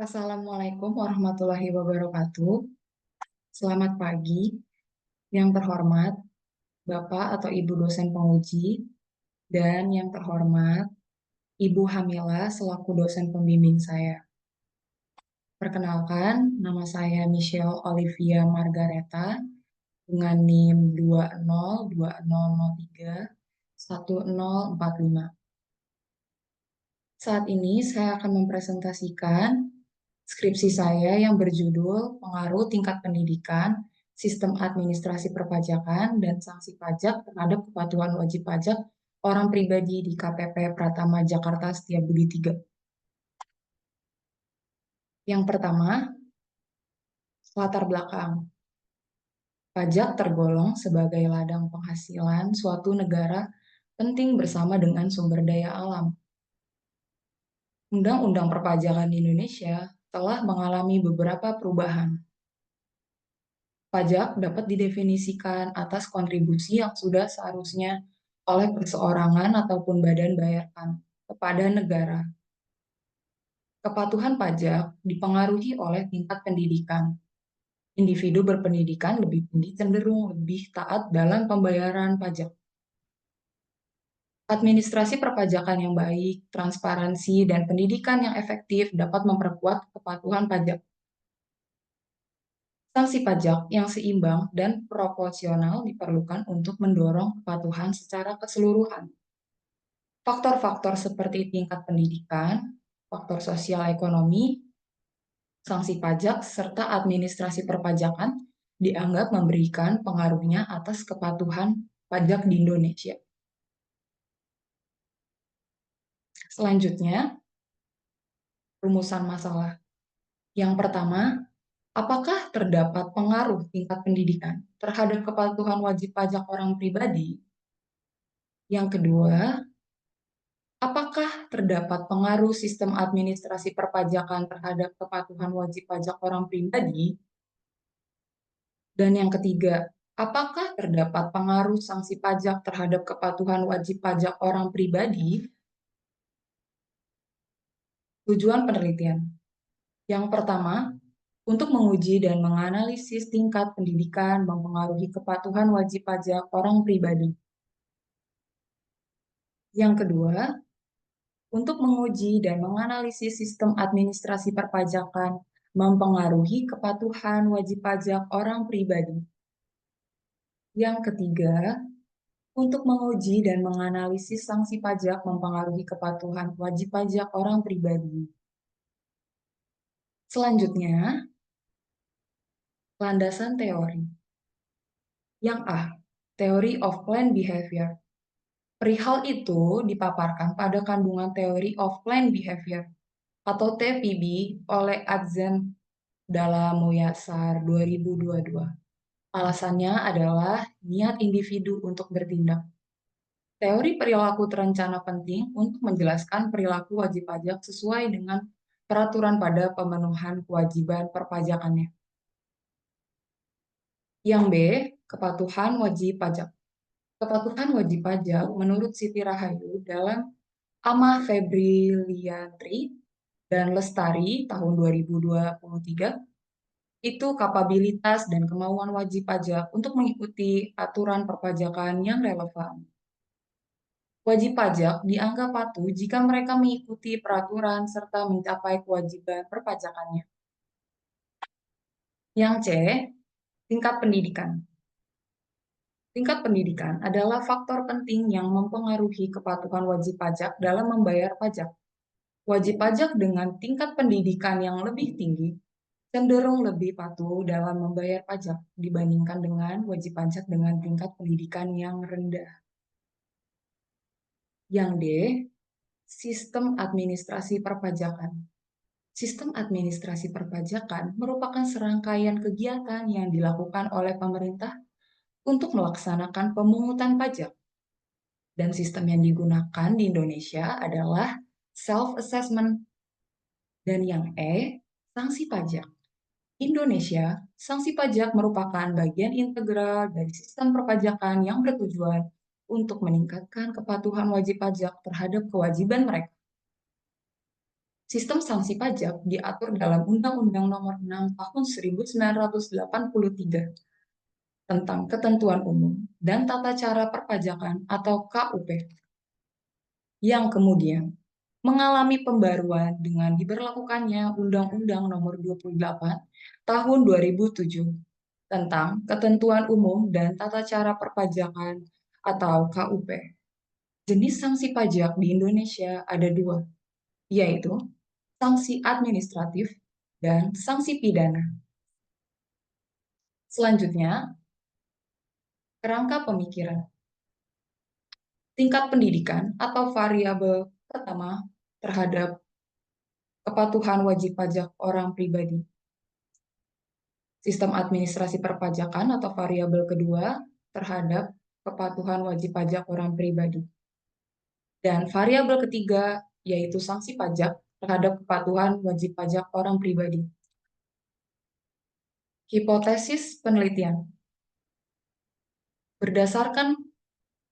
Assalamualaikum warahmatullahi wabarakatuh. Selamat pagi, yang terhormat Bapak atau Ibu dosen penguji, dan yang terhormat Ibu Hamila selaku dosen pembimbing saya. Perkenalkan, nama saya Michelle Olivia Margareta dengan NIM 2020031045. Saat ini saya akan mempresentasikan skripsi saya yang berjudul Pengaruh Tingkat Pendidikan, Sistem Administrasi Perpajakan, dan Sanksi Pajak terhadap Kepatuhan Wajib Pajak Orang Pribadi di KPP Pratama Jakarta Setiabudi 3. Yang pertama, latar belakang. Pajak tergolong sebagai ladang penghasilan suatu negara penting bersama dengan sumber daya alam. Undang-undang perpajakan di Indonesia telah mengalami beberapa perubahan. Pajak dapat didefinisikan atas kontribusi yang sudah seharusnya oleh perseorangan ataupun badan bayarkan kepada negara. Kepatuhan pajak dipengaruhi oleh tingkat pendidikan. Individu berpendidikan lebih tinggi cenderung lebih taat dalam pembayaran pajak. Administrasi perpajakan yang baik, transparansi, dan pendidikan yang efektif dapat memperkuat kepatuhan pajak. Sanksi pajak yang seimbang dan proporsional diperlukan untuk mendorong kepatuhan secara keseluruhan. Faktor-faktor seperti tingkat pendidikan, faktor sosial ekonomi, sanksi pajak, serta administrasi perpajakan dianggap memberikan pengaruhnya atas kepatuhan pajak di Indonesia. Selanjutnya, rumusan masalah. Yang pertama, apakah terdapat pengaruh tingkat pendidikan terhadap kepatuhan wajib pajak orang pribadi? Yang kedua, apakah terdapat pengaruh sistem administrasi perpajakan terhadap kepatuhan wajib pajak orang pribadi? Dan yang ketiga, apakah terdapat pengaruh sanksi pajak terhadap kepatuhan wajib pajak orang pribadi? Tujuan penelitian. Yang pertama, untuk menguji dan menganalisis tingkat pendidikan mempengaruhi kepatuhan wajib pajak orang pribadi. Yang kedua, untuk menguji dan menganalisis sistem administrasi perpajakan mempengaruhi kepatuhan wajib pajak orang pribadi. Yang ketiga, untuk menguji dan menganalisis sanksi pajak mempengaruhi kepatuhan wajib pajak orang pribadi. Selanjutnya, landasan teori. Yang A, Theory of Planned Behavior. Perihal itu dipaparkan pada kandungan Theory of Planned Behavior atau TPB oleh Adzen Dalamoyasar 2022. Alasannya adalah niat individu untuk bertindak. Teori perilaku terencana penting untuk menjelaskan perilaku wajib pajak sesuai dengan peraturan pada pemenuhan kewajiban perpajakannya. Yang B, kepatuhan wajib pajak. Kepatuhan wajib pajak menurut Siti Rahayu dalam Amah Febriliantri dan Lestari tahun 2023 itu kapabilitas dan kemauan wajib pajak untuk mengikuti aturan perpajakan yang relevan. Wajib pajak dianggap patuh jika mereka mengikuti peraturan serta mencapai kewajiban perpajakannya. Yang C, tingkat pendidikan. Tingkat pendidikan adalah faktor penting yang mempengaruhi kepatuhan wajib pajak dalam membayar pajak. Wajib pajak dengan tingkat pendidikan yang lebih tinggi cenderung lebih patuh dalam membayar pajak dibandingkan dengan wajib pajak dengan tingkat pendidikan yang rendah. Yang D, sistem administrasi perpajakan. Sistem administrasi perpajakan merupakan serangkaian kegiatan yang dilakukan oleh pemerintah untuk melaksanakan pemungutan pajak. Dan sistem yang digunakan di Indonesia adalah self-assessment. Dan yang E, sanksi pajak. Indonesia, sanksi pajak merupakan bagian integral dari sistem perpajakan yang bertujuan untuk meningkatkan kepatuhan wajib pajak terhadap kewajiban mereka. Sistem sanksi pajak diatur dalam Undang-Undang Nomor 6 Tahun 1983 tentang Ketentuan Umum dan Tata Cara Perpajakan atau KUP, yang kemudian mengalami pembaruan dengan diberlakukannya Undang-Undang Nomor 28 Tahun 2007 tentang Ketentuan Umum dan Tata Cara Perpajakan atau KUP. Jenis sanksi pajak di Indonesia ada dua, yaitu sanksi administratif dan sanksi pidana. Selanjutnya, kerangka pemikiran. Tingkat pendidikan atau variabel pertama terhadap kepatuhan wajib pajak orang pribadi. Sistem administrasi perpajakan atau variabel kedua terhadap kepatuhan wajib pajak orang pribadi. Dan variabel ketiga yaitu sanksi pajak terhadap kepatuhan wajib pajak orang pribadi. Hipotesis penelitian. Berdasarkan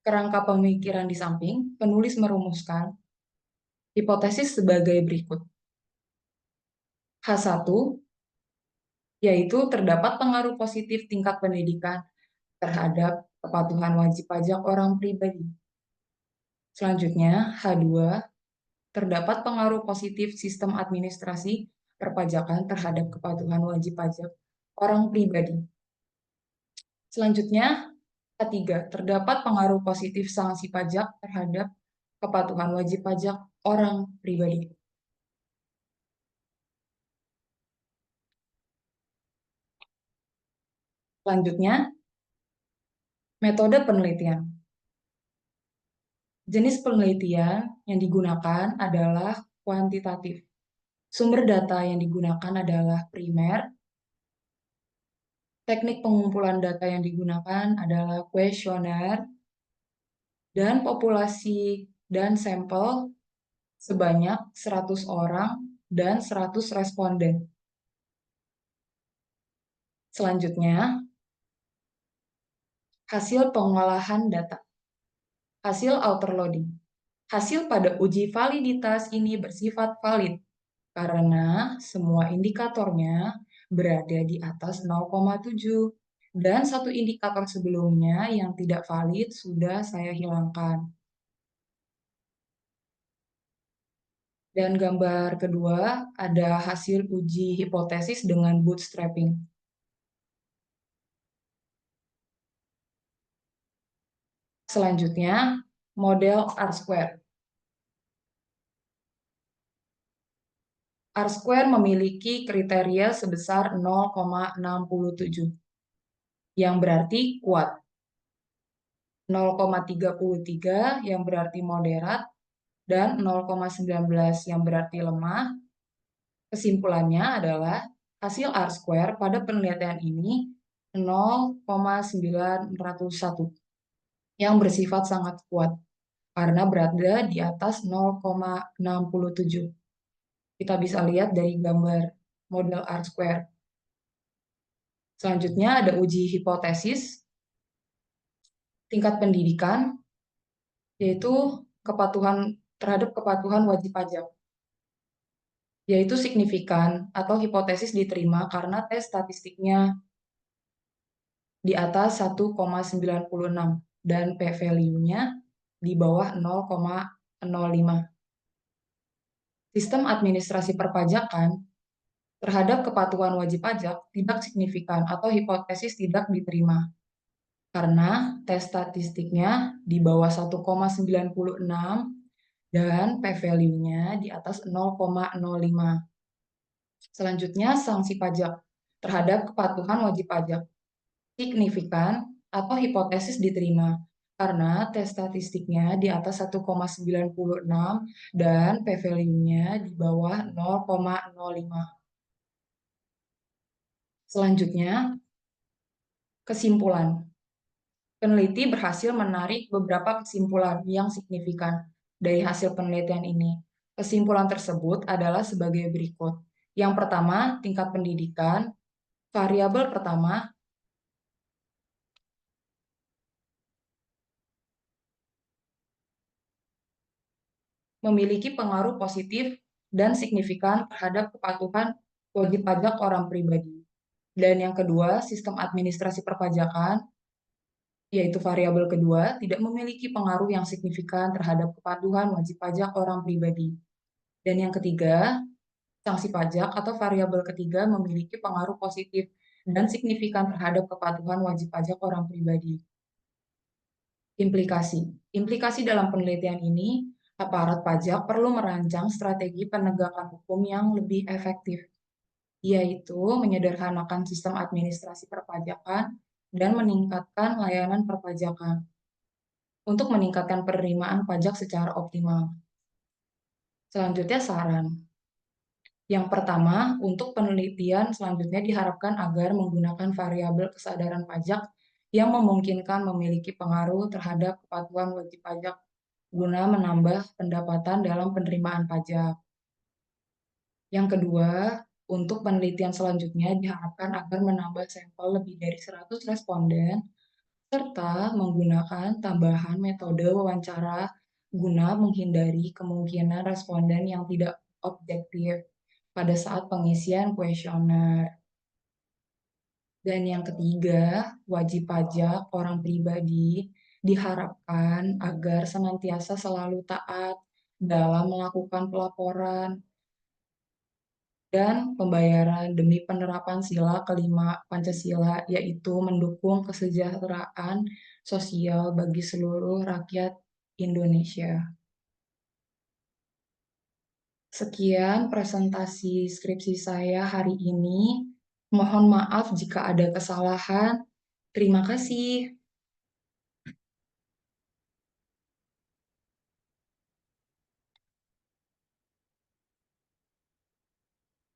kerangka pemikiran di samping, penulis merumuskan hipotesis sebagai berikut. H1, yaitu terdapat pengaruh positif tingkat pendidikan terhadap kepatuhan wajib pajak orang pribadi. Selanjutnya, H2, terdapat pengaruh positif sistem administrasi perpajakan terhadap kepatuhan wajib pajak orang pribadi. Selanjutnya, K3, terdapat pengaruh positif sanksi pajak terhadap kepatuhan wajib pajak orang pribadi. Selanjutnya, metode penelitian. Jenis penelitian yang digunakan adalah kuantitatif. Sumber data yang digunakan adalah primer. Teknik pengumpulan data yang digunakan adalah kuesioner dan populasi dan sampel sebanyak 100 orang dan 100 responden. Selanjutnya, hasil pengolahan data. Hasil outer loading. Hasil pada uji validitas ini bersifat valid karena semua indikatornya berada di atas 0,7 dan satu indikator sebelumnya yang tidak valid sudah saya hilangkan. Dan gambar kedua ada hasil uji hipotesis dengan bootstrapping. Selanjutnya, model R-square. R-square memiliki kriteria sebesar 0,67, yang berarti kuat. 0,33 yang berarti moderat, dan 0,19 yang berarti lemah. Kesimpulannya adalah hasil R-square pada penelitian ini 0,901 yang bersifat sangat kuat karena berada di atas 0,67. Kita bisa lihat dari gambar model R-square. Selanjutnya ada uji hipotesis tingkat pendidikan, yaitu kepatuhan terhadap kepatuhan wajib pajak, yaitu signifikan atau hipotesis diterima karena tes statistiknya di atas 1,96 dan p-value-nya di bawah 0,05. Sistem administrasi perpajakan terhadap kepatuhan wajib pajak tidak signifikan atau hipotesis tidak diterima karena tes statistiknya di bawah 1,96 dan p-value-nya di atas 0,05. Selanjutnya, sanksi pajak terhadap kepatuhan wajib pajak signifikan atau hipotesis diterima karena tes statistiknya di atas 1,96 dan p-value-nya di bawah 0,05. Selanjutnya, kesimpulan. Peneliti berhasil menarik beberapa kesimpulan yang signifikan dari hasil penelitian ini. Kesimpulan tersebut adalah sebagai berikut. Yang pertama, tingkat pendidikan. Variabel pertama, memiliki pengaruh positif dan signifikan terhadap kepatuhan wajib pajak orang pribadi. Dan yang kedua, sistem administrasi perpajakan, yaitu variabel kedua, tidak memiliki pengaruh yang signifikan terhadap kepatuhan wajib pajak orang pribadi. Dan yang ketiga, sanksi pajak atau variabel ketiga memiliki pengaruh positif dan signifikan terhadap kepatuhan wajib pajak orang pribadi. Implikasi. Implikasi dalam penelitian ini, aparat pajak perlu merancang strategi penegakan hukum yang lebih efektif, yaitu menyederhanakan sistem administrasi perpajakan dan meningkatkan layanan perpajakan untuk meningkatkan penerimaan pajak secara optimal. Selanjutnya saran. Yang pertama, untuk penelitian selanjutnya diharapkan agar menggunakan variabel kesadaran pajak yang memungkinkan memiliki pengaruh terhadap kepatuhan wajib pajak guna menambah pendapatan dalam penerimaan pajak. Yang kedua, untuk penelitian selanjutnya diharapkan agar menambah sampel lebih dari 100 responden serta menggunakan tambahan metode wawancara guna menghindari kemungkinan responden yang tidak objektif pada saat pengisian kuesioner. Dan yang ketiga, wajib pajak orang pribadi diharapkan agar senantiasa selalu taat dalam melakukan pelaporan dan pembayaran demi penerapan sila kelima Pancasila, yaitu mendukung kesejahteraan sosial bagi seluruh rakyat Indonesia. Sekian presentasi skripsi saya hari ini. Mohon maaf jika ada kesalahan. Terima kasih.